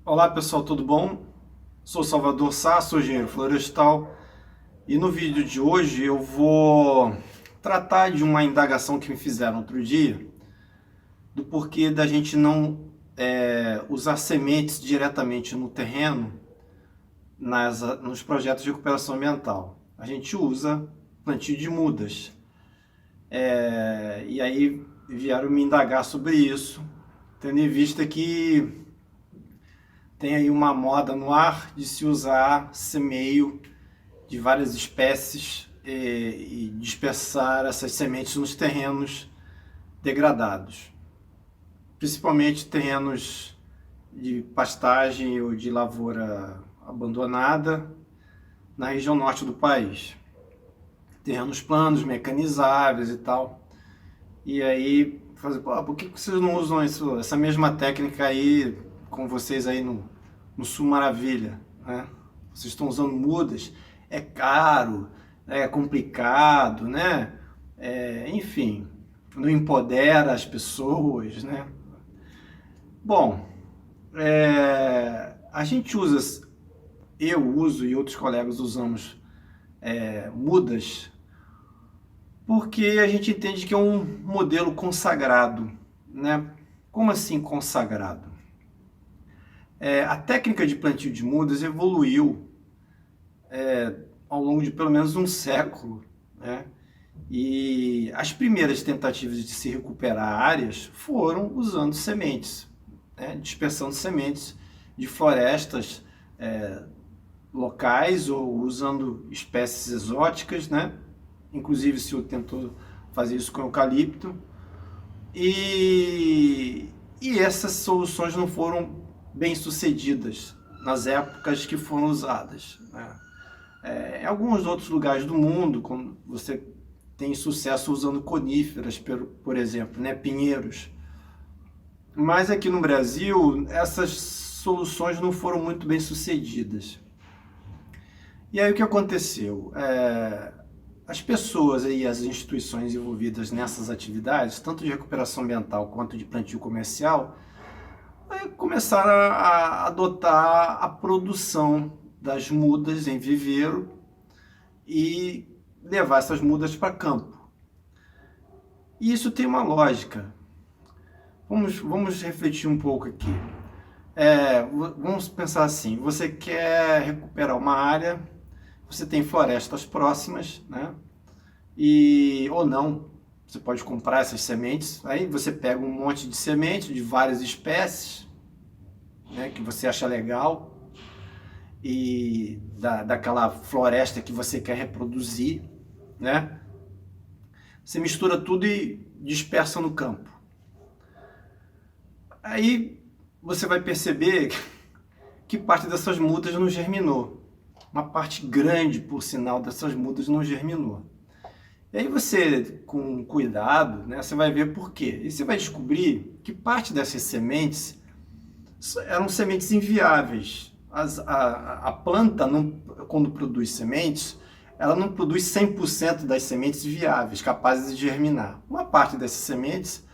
Olá pessoal, tudo bom? Sou Salvador Sá, sou engenheiro florestal e no vídeo de hoje eu vou tratar de uma indagação que me fizeram outro dia do porquê da gente não usar sementes diretamente no terreno nos projetos de recuperação ambiental. A gente usa plantio de mudas. E aí vieram me indagar sobre isso, tendo em vista que tem aí uma moda no ar de se usar semeio de várias espécies e dispersar essas sementes nos terrenos degradados, principalmente terrenos de pastagem ou de lavoura abandonada na região norte do país. Terrenos planos, mecanizáveis e tal. E aí, por que vocês não usam essa mesma técnica aí com vocês aí no Sul Maravilha, né? Vocês estão usando mudas, é caro, é complicado, né? Enfim, não empodera as pessoas, né? Bom, a gente usa, eu uso e outros colegas usamos mudas porque a gente entende que é um modelo consagrado, né? Como assim consagrado? A técnica de plantio de mudas evoluiu ao longo de pelo menos um século, né? E as primeiras tentativas de se recuperar áreas foram usando sementes, né? Dispersando sementes de florestas locais ou usando espécies exóticas, né? Inclusive se tentou fazer isso com eucalipto. E essas soluções não foram bem sucedidas nas épocas que foram usadas, né? Em alguns outros lugares do mundo, como você tem sucesso usando coníferas, por exemplo, né, pinheiros. Mas aqui no Brasil, essas soluções não foram muito bem sucedidas. E aí o que aconteceu? As pessoas e as instituições envolvidas nessas atividades, tanto de recuperação ambiental quanto de plantio comercial, começaram a adotar a produção das mudas em viveiro e levar essas mudas para campo. E isso tem uma lógica. Vamos refletir um pouco aqui. Vamos pensar assim: você quer recuperar uma área, você tem florestas próximas, né? Ou não, você pode comprar essas sementes. Aí você pega um monte de semente de várias espécies, né, que você acha legal, e daquela floresta que você quer reproduzir, né? Você mistura tudo e dispersa no campo. Aí você vai perceber que parte dessas mudas não germinou. Uma parte grande, por sinal, dessas mudas não germinou. E aí você, com cuidado, né, você vai ver por quê. E você vai descobrir que parte dessas sementes eram sementes inviáveis. A planta, quando produz sementes, ela não produz 100% das sementes viáveis, capazes de germinar. Uma parte dessas sementes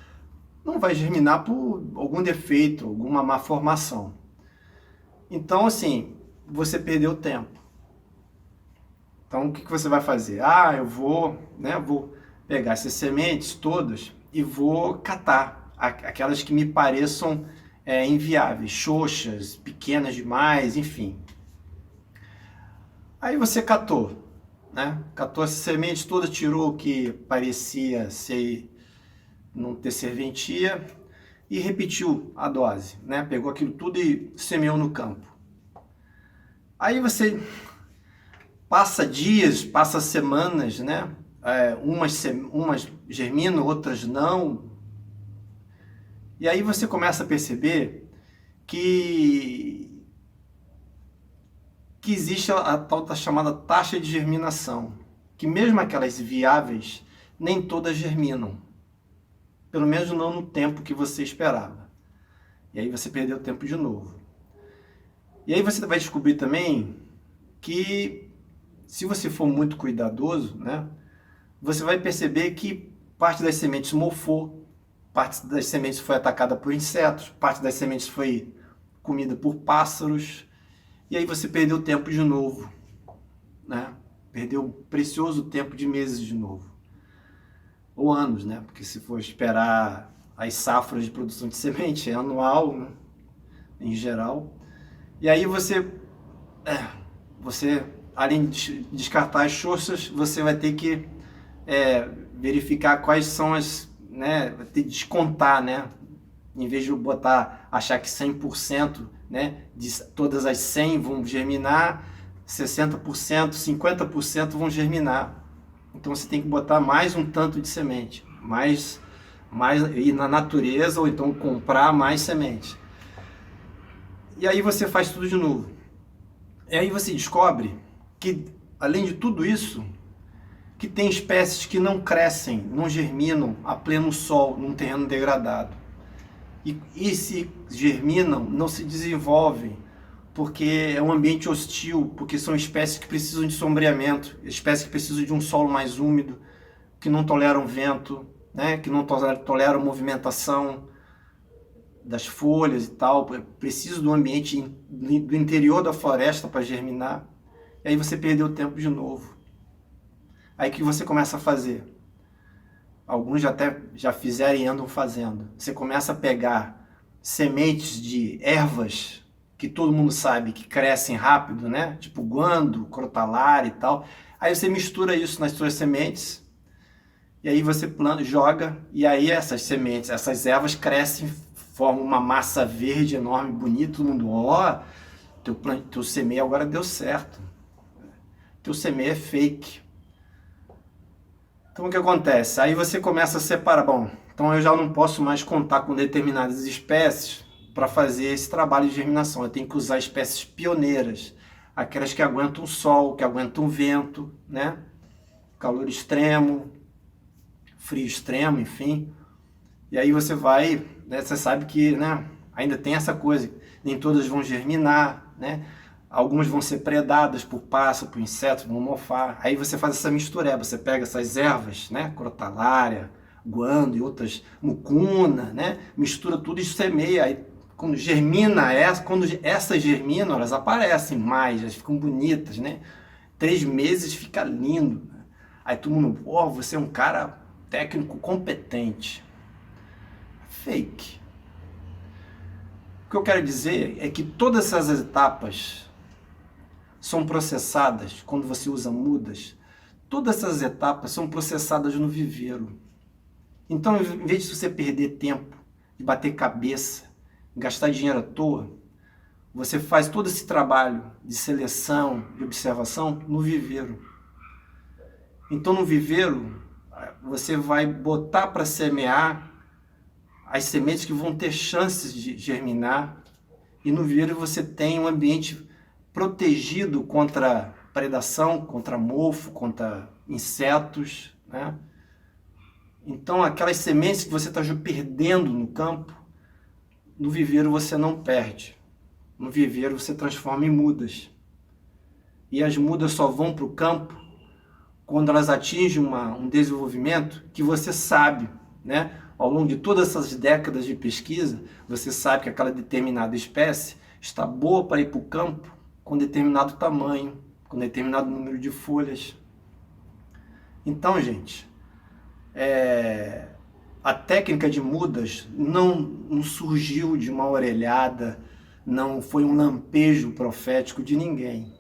não vai germinar por algum defeito, alguma má formação. Então, assim, você perdeu tempo. Então, o que você vai fazer? Eu vou pegar essas sementes todas e vou catar aquelas que me pareçam inviáveis, xoxas, pequenas demais, enfim. Aí você catou, né? Catou essa semente toda, tirou o que parecia ser não ter serventia e repetiu a dose, né? Pegou aquilo tudo e semeou no campo. Aí você passa dias, passa semanas, né? Umas germinam, outras não. E aí você começa a perceber que existe a tal da chamada taxa de germinação, que mesmo aquelas viáveis, nem todas germinam. Pelo menos não no tempo que você esperava. E aí você perdeu tempo de novo. E aí você vai descobrir também que, se você for muito cuidadoso, né, você vai perceber que parte das sementes mofou, parte das sementes foi atacada por insetos, parte das sementes foi comida por pássaros, e aí você perdeu tempo de novo, né? Perdeu precioso tempo de meses de novo. Ou anos, né? Porque se for esperar as safras de produção de semente, é anual, né? Em geral. E aí você, além de descartar as xoxas, você vai ter que verificar quais são as, né? Vai ter que descontar, né? Em vez de achar que 100%, né? De todas as 100 vão germinar, 60%, 50% vão germinar. Então você tem que botar mais um tanto de semente, mais ir na natureza ou então comprar mais semente. E aí você faz tudo de novo. E aí você descobre que, além de tudo isso, que tem espécies que não crescem, não germinam a pleno sol num terreno degradado. E se germinam, não se desenvolvem, porque é um ambiente hostil, porque são espécies que precisam de sombreamento, espécies que precisam de um solo mais úmido, que não toleram vento, né? Que não toleram movimentação das folhas e tal, precisa do ambiente do interior da floresta para germinar. E aí você perdeu tempo de novo. Aí o que você começa a fazer? Alguns já fizeram e andam fazendo. Você começa a pegar sementes de ervas que todo mundo sabe que crescem rápido, né? Tipo guando, crotalária e tal. Aí você mistura isso nas suas sementes e aí você planta, joga, e aí essas sementes, essas ervas crescem, formam uma massa verde enorme, bonita, todo mundo, ó, teu semeio agora deu certo. Teu semeio é fake. Então o que acontece? Aí você começa a separar, bom, então eu já não posso mais contar com determinadas espécies para fazer esse trabalho de germinação. Eu tenho que usar espécies pioneiras, aquelas que aguentam sol, que aguentam vento, né? Calor extremo, frio extremo, enfim. E aí você vai, né, você sabe que, né, ainda tem essa coisa, nem todas vão germinar, né? Algumas vão ser predadas por pássaro, por insetos, vão mofar. Aí você faz essa mistureba, você pega essas ervas, né, crotalária, guando e outras, mucuna, né, mistura tudo e semeia. Aí quando essas germinam, elas aparecem mais, elas ficam bonitas, né? 3 meses fica lindo. Né? Aí todo mundo, pô, você é um cara técnico competente. Fake. O que eu quero dizer é que todas essas etapas são processadas quando você usa mudas. Todas essas etapas são processadas no viveiro. Então, em vez de você perder tempo, de bater cabeça, gastar dinheiro à toa, você faz todo esse trabalho de seleção, de observação no viveiro. Então, no viveiro, você vai botar para semear as sementes que vão ter chances de germinar, e no viveiro você tem um ambiente protegido contra predação, contra mofo, contra insetos, né? Então aquelas sementes que você está perdendo no campo, no viveiro você não perde. No viveiro você transforma em mudas. E as mudas só vão para o campo quando elas atingem um desenvolvimento que você sabe, né? Ao longo de todas essas décadas de pesquisa, você sabe que aquela determinada espécie está boa para ir para o campo com determinado tamanho, com determinado número de folhas. Então, gente, a técnica de mudas não surgiu de uma orelhada, não foi um lampejo profético de ninguém.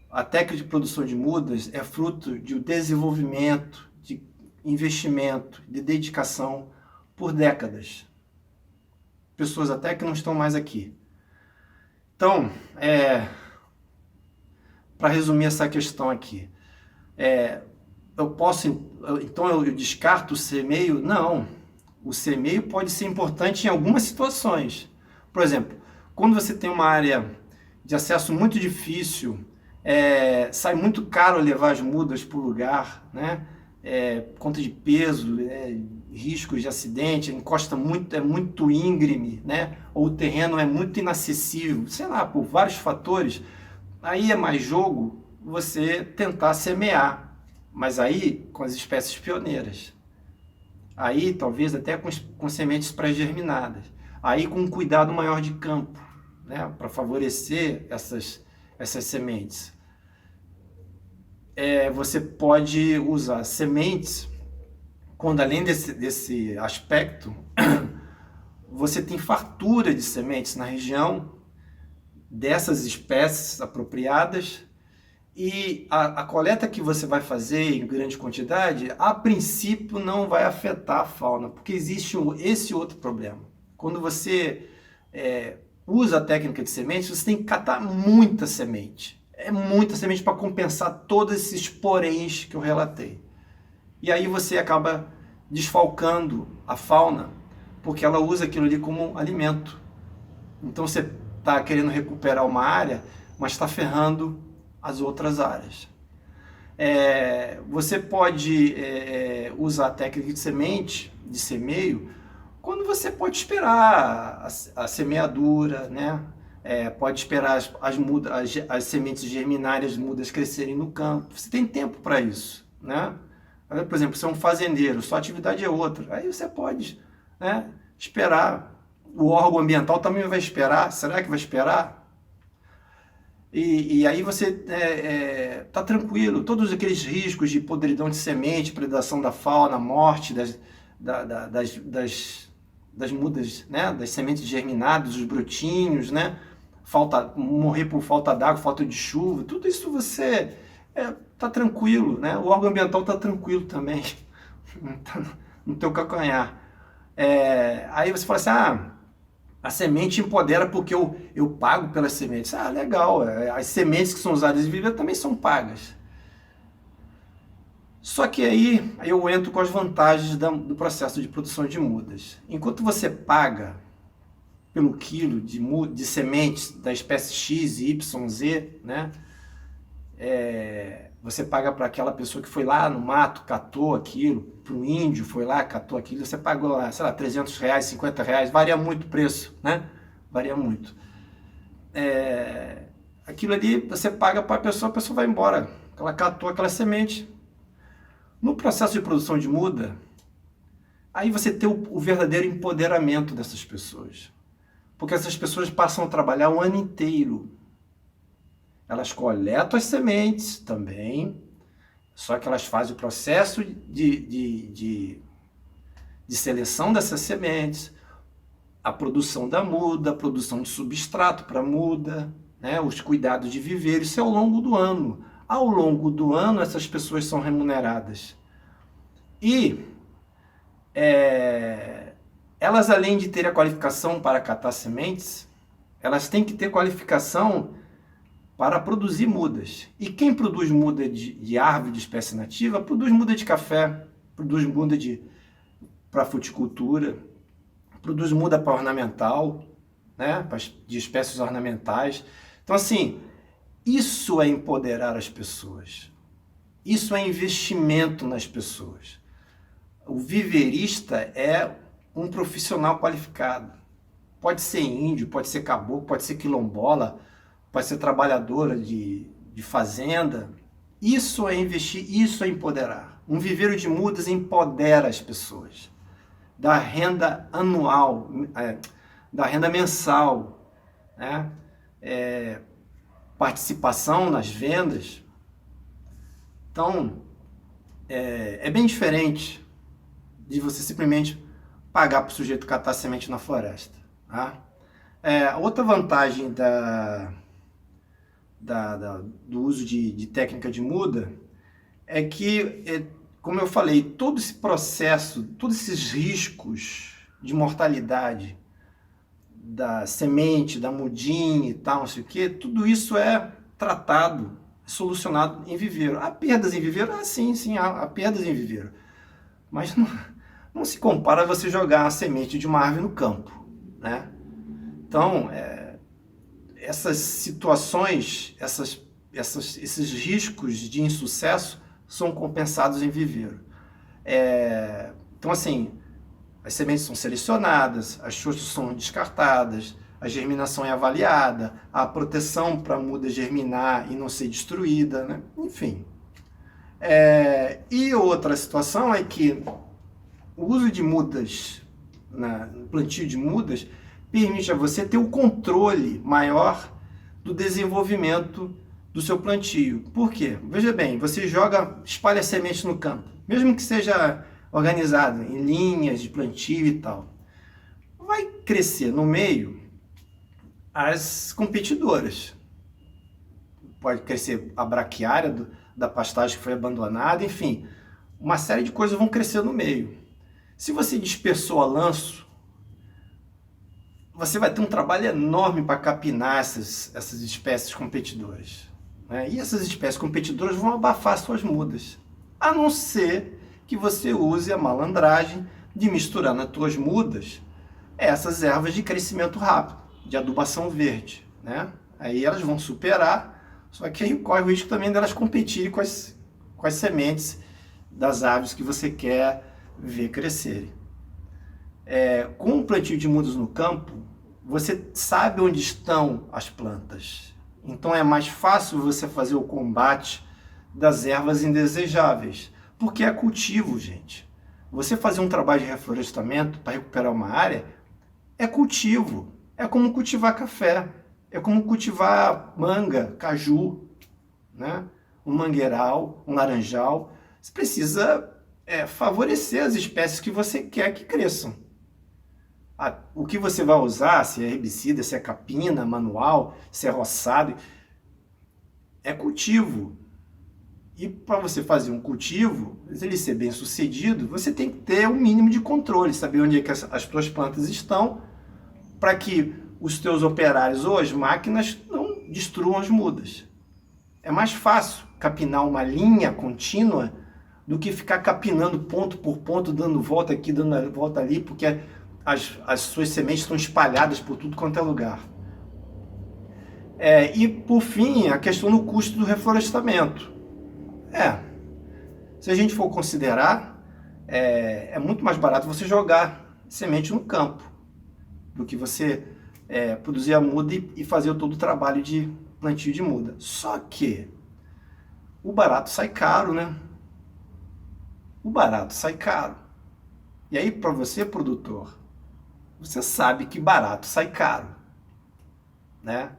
A técnica de produção de mudas é fruto de um desenvolvimento, de investimento, de dedicação por décadas. Pessoas até que não estão mais aqui. Então, para resumir essa questão aqui, eu descarto o semeio? Não. O semeio pode ser importante em algumas situações. Por exemplo, quando você tem uma área de acesso muito difícil, sai muito caro levar as mudas para o lugar, né? Conta de peso, riscos de acidente, encosta muito, é muito íngreme, né? Ou o terreno é muito inacessível, sei lá, por vários fatores. Aí é mais jogo você tentar semear, mas aí com as espécies pioneiras. Aí talvez até com sementes pré-germinadas. Aí com um cuidado maior de campo. né, para favorecer essas sementes. Você pode usar sementes quando, além desse aspecto, você tem fartura de sementes na região dessas espécies apropriadas, e a coleta que você vai fazer em grande quantidade, a princípio não vai afetar a fauna, porque existe esse outro problema. Quando você usa a técnica de sementes, você tem que catar muita semente. É muita semente para compensar todos esses poréns que eu relatei. E aí você acaba desfalcando a fauna, porque ela usa aquilo ali como alimento. Então você está querendo recuperar uma área, mas está ferrando as outras áreas. Você pode usar a técnica de semente, de semeio, quando você pode esperar a semeadura, né? Pode esperar as sementes germinarem, as mudas crescerem no campo. Você tem tempo para isso, né? Por exemplo, você é um fazendeiro, sua atividade é outra. Aí você pode, né, esperar. O órgão ambiental também vai esperar. Será que vai esperar? E aí você está tranquilo. Todos aqueles riscos de podridão de semente, predação da fauna, morte das mudas, né, das sementes germinadas, os brotinhos, né, morrer por falta d'água, falta de chuva, tudo isso você está tranquilo, né? O órgão ambiental está tranquilo também, no teu calcanhar. Aí você fala assim, a semente empodera porque eu pago pelas sementes. Legal, as sementes que são usadas em viveiro também são pagas. Só que aí eu entro com as vantagens do processo de produção de mudas. Enquanto você paga pelo quilo de sementes da espécie X, Y, Z, né? Você paga para aquela pessoa que foi lá no mato, catou aquilo, para o índio, foi lá, catou aquilo, você pagou lá, sei lá, R$300, R$50, varia muito o preço, né? Varia muito. Aquilo ali você paga para a pessoa vai embora, ela catou aquela semente. No processo de produção de muda, aí você tem o verdadeiro empoderamento dessas pessoas. Porque essas pessoas passam a trabalhar o ano inteiro. Elas coletam as sementes também, só que elas fazem o processo de seleção dessas sementes, a produção da muda, a produção de substrato para a muda, né, os cuidados de viver, isso é ao longo do ano. Ao longo do ano, essas pessoas são remuneradas. E elas, além de ter a qualificação para catar sementes, elas têm que ter qualificação para produzir mudas. E quem produz muda de árvore de espécie nativa, produz muda de café, produz muda para fruticultura, produz muda para ornamental, né, de espécies ornamentais. Então, assim, isso é empoderar as pessoas. Isso é investimento nas pessoas. O viverista é um profissional qualificado. Pode ser índio, pode ser caboclo, pode ser quilombola, pode ser trabalhadora de fazenda. Isso é investir, isso é empoderar. Um viveiro de mudas empodera as pessoas. Dá renda anual, dá renda mensal, né? Participação nas vendas. Então, é bem diferente de você simplesmente pagar para o sujeito catar semente na floresta. Tá? Outra vantagem do uso de técnica de muda é que, como eu falei, todo esse processo, todos esses riscos de mortalidade da semente, da mudinha e tal, não sei o quê, tudo isso é tratado, solucionado em viveiro. Há perdas em viveiro? Sim, há perdas em viveiro. Mas não se compara a você jogar a semente de uma árvore no campo, né? Então, essas situações, esses riscos de insucesso são compensados em viveiro. Então, assim, as sementes são selecionadas, as chostas são descartadas, a germinação é avaliada, a proteção para a muda germinar e não ser destruída, né? Enfim. E outra situação é que o uso de mudas, no plantio de mudas, permite a você ter o controle maior do desenvolvimento do seu plantio. Por quê? Veja bem, você espalha sementes no campo, mesmo que seja organizado em linhas de plantio e tal. Vai crescer no meio as competidoras. Pode crescer a braquiária da pastagem que foi abandonada, enfim, uma série de coisas vão crescer no meio. Se você dispersou a lanço, você vai ter um trabalho enorme para capinar essas espécies competidoras, né? E essas espécies competidoras vão abafar suas mudas, a não ser que você use a malandragem de misturar nas suas mudas essas ervas de crescimento rápido, de adubação verde, né? Aí elas vão superar, só que aí corre o risco também delas competirem com as sementes das árvores que você quer ver crescerem. Com o plantio de mudas no campo, você sabe onde estão as plantas. Então é mais fácil você fazer o combate das ervas indesejáveis, porque é cultivo, gente. Você fazer um trabalho de reflorestamento para recuperar uma área é cultivo. É como cultivar café, é como cultivar manga, caju, né? Um mangueiral, um laranjal. Você precisa favorecer as espécies que você quer que cresçam. O que você vai usar, se é herbicida, se é capina, manual, se é roçado, é cultivo. E para você fazer um cultivo, ele ser bem sucedido, você tem que ter um mínimo de controle, saber onde é que as suas plantas estão, para que os teus operários ou as máquinas não destruam as mudas. É mais fácil capinar uma linha contínua do que ficar capinando ponto por ponto, dando volta aqui, dando volta ali, porque as suas sementes estão espalhadas por tudo quanto é lugar. E, por fim, a questão do custo do reflorestamento. Se a gente for considerar, é muito mais barato você jogar semente no campo do que você produzir a muda e fazer todo o trabalho de plantio de muda. Só que o barato sai caro, né? O barato sai caro. E aí, para você, produtor, você sabe que barato sai caro, né?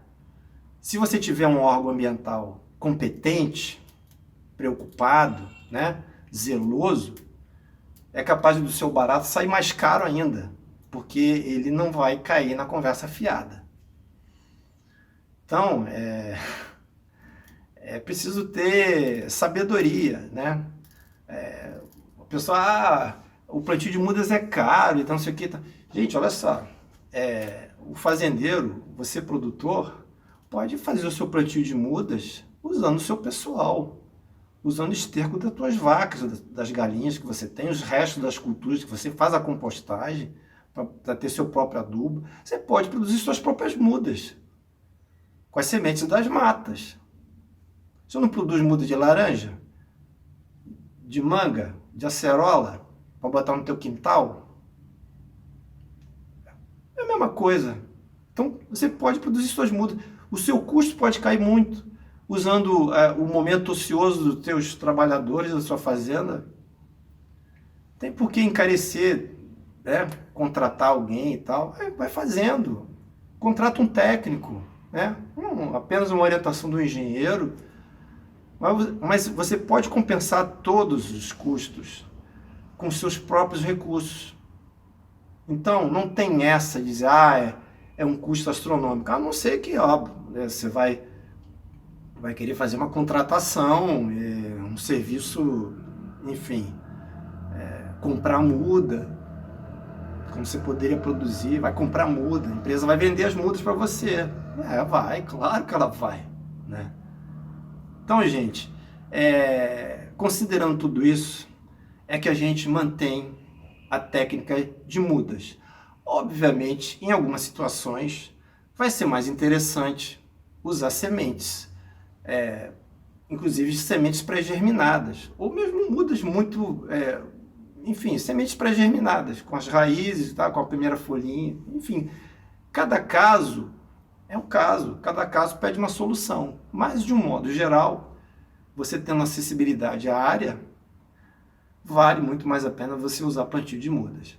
Se você tiver um órgão ambiental competente, preocupado, né, zeloso, é capaz do seu barato sair mais caro ainda, porque ele não vai cair na conversa fiada. Então, é preciso ter sabedoria, né? A pessoa, o plantio de mudas é caro, então não sei o que. Gente, olha só, o fazendeiro, você produtor, pode fazer o seu plantio de mudas usando o seu pessoal, usando esterco das tuas vacas, das galinhas que você tem, os restos das culturas que você faz a compostagem para ter seu próprio adubo. Você pode produzir suas próprias mudas com as sementes das matas. Você não produz muda de laranja, de manga, de acerola, para botar no teu quintal? É a mesma coisa. Então, você pode produzir suas mudas. O seu custo pode cair muito, usando o momento ocioso dos teus trabalhadores da sua fazenda. Tem por que encarecer, né? Contratar alguém e tal. Vai fazendo. Contrata um técnico, né? Apenas uma orientação do engenheiro. Mas você pode compensar todos os custos com seus próprios recursos. Então, não tem essa de dizer, é um custo astronômico. A não ser que, óbvio, né, você vai querer fazer uma contratação, um serviço, enfim, comprar muda, como você poderia produzir, vai comprar muda, a empresa vai vender as mudas para você. Vai, claro que ela vai, né? Então, gente, considerando tudo isso, é que a gente mantém a técnica de mudas. Obviamente, em algumas situações, vai ser mais interessante usar sementes, inclusive sementes pré-germinadas, ou mesmo mudas muito, enfim, sementes pré-germinadas, com as raízes, tá, com a primeira folhinha, enfim. Cada caso é um caso, cada caso pede uma solução, mas de um modo geral, você tendo acessibilidade à área, vale muito mais a pena você usar plantio de mudas.